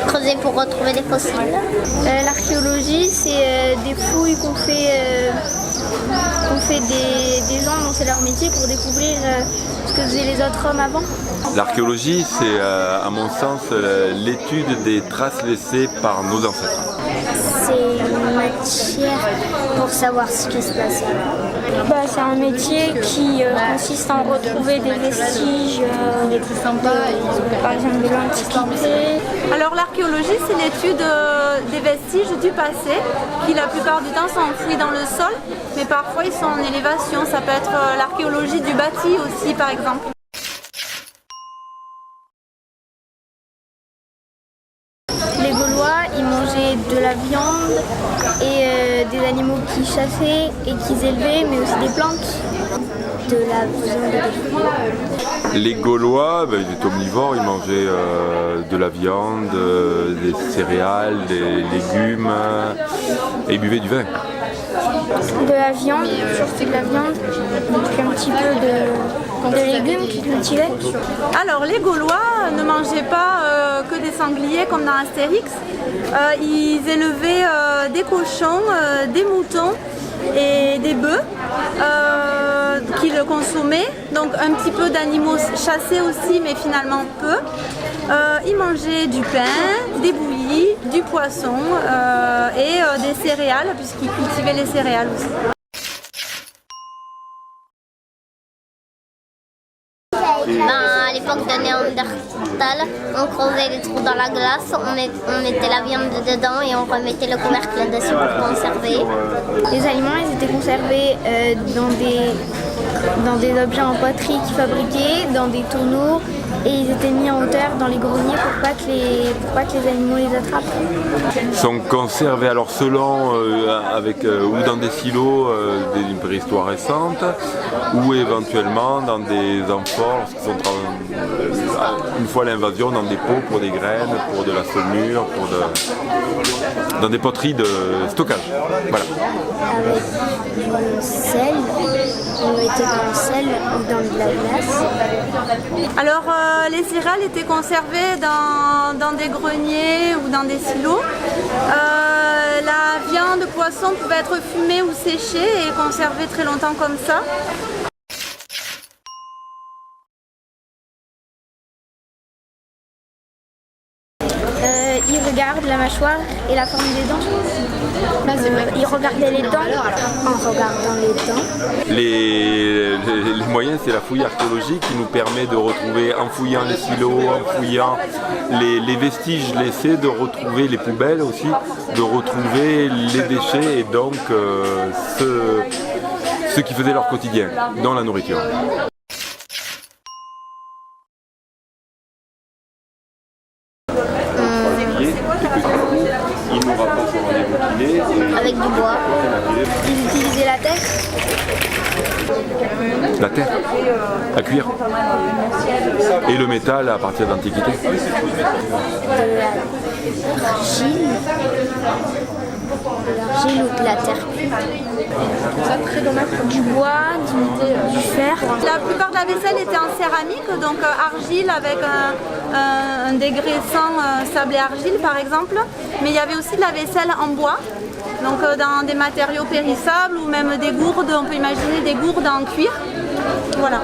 Creuser pour retrouver des fossiles. L'archéologie, c'est des fouilles qu'on fait des gens dont c'est leur métier pour découvrir ce que faisaient les autres hommes avant. L'archéologie, c'est à mon sens l'étude des traces laissées par nos ancêtres. C'est une matière pour savoir ce qui se passe avant. C'est un métier qui consiste à retrouver des vestiges, par exemple de l'Antiquité. Alors l'archéologie, c'est l'étude des vestiges du passé qui la plupart du temps sont enfouis dans le sol, mais parfois ils sont en élévation. Ça peut être l'archéologie du bâti aussi par exemple. Les Gaulois, ils mangeaient de la viande et des animaux qu'ils chassaient et qu'ils élevaient, mais aussi des plantes. De la viande et des fruits. Les Gaulois, ils étaient omnivores, ils mangeaient de la viande, des céréales, des légumes et ils buvaient du vin. De la viande, surtout de la viande, puis un petit peu de légumes qu'ils cultivaient. Alors les Gaulois ne mangeaient pas que des sangliers comme dans Astérix. Ils élevaient des cochons, des moutons et des bœufs qu'ils consommaient. Donc un petit peu d'animaux chassés aussi, mais finalement peu. Ils mangeaient du pain, des bouillies, du poisson et des céréales, puisqu'ils cultivaient les céréales aussi. À l'époque de Néandertal, on creusait des trous dans la glace, on mettait la viande dedans et on remettait le couvercle dessus pour conserver. Les aliments, ils étaient conservés dans des objets en poterie qu'ils fabriquaient, dans des tonneaux, et ils étaient mis en hauteur dans les greniers pour pas que les animaux les attrapent. Ils sont conservés alors selon ou dans des silos d'une préhistoire récente ou éventuellement dans des amphores lorsqu'ils sont une fois l'invasion dans des pots pour des graines, pour de la saumure, dans des poteries de stockage. Voilà. Avec du sel, on mettait dans le sel ou dans de la glace. Alors les céréales étaient conservées dans des greniers ou dans des silos. La viande, poisson pouvait être fumée ou séchée et conservée très longtemps comme ça. Ils regardent la mâchoire et la forme des dents. Ils regardaient les dents En regardant les dents. Les moyens, c'est la fouille archéologique qui nous permet de retrouver, en fouillant les silos, en fouillant les vestiges laissés, de retrouver les poubelles aussi, de retrouver les déchets et donc ce qui faisait leur quotidien, dans la nourriture. Avec du bois. Ils utilisaient la terre. La terre, à cuire. Et le métal à partir d'Antiquité. L'argile ou de la terre. Du bois, du fer. La plupart de la vaisselle était en céramique, donc argile avec un dégraissant sable et argile par exemple. Mais il y avait aussi de la vaisselle en bois, donc dans des matériaux périssables ou même des gourdes, on peut imaginer des gourdes en cuir. Voilà.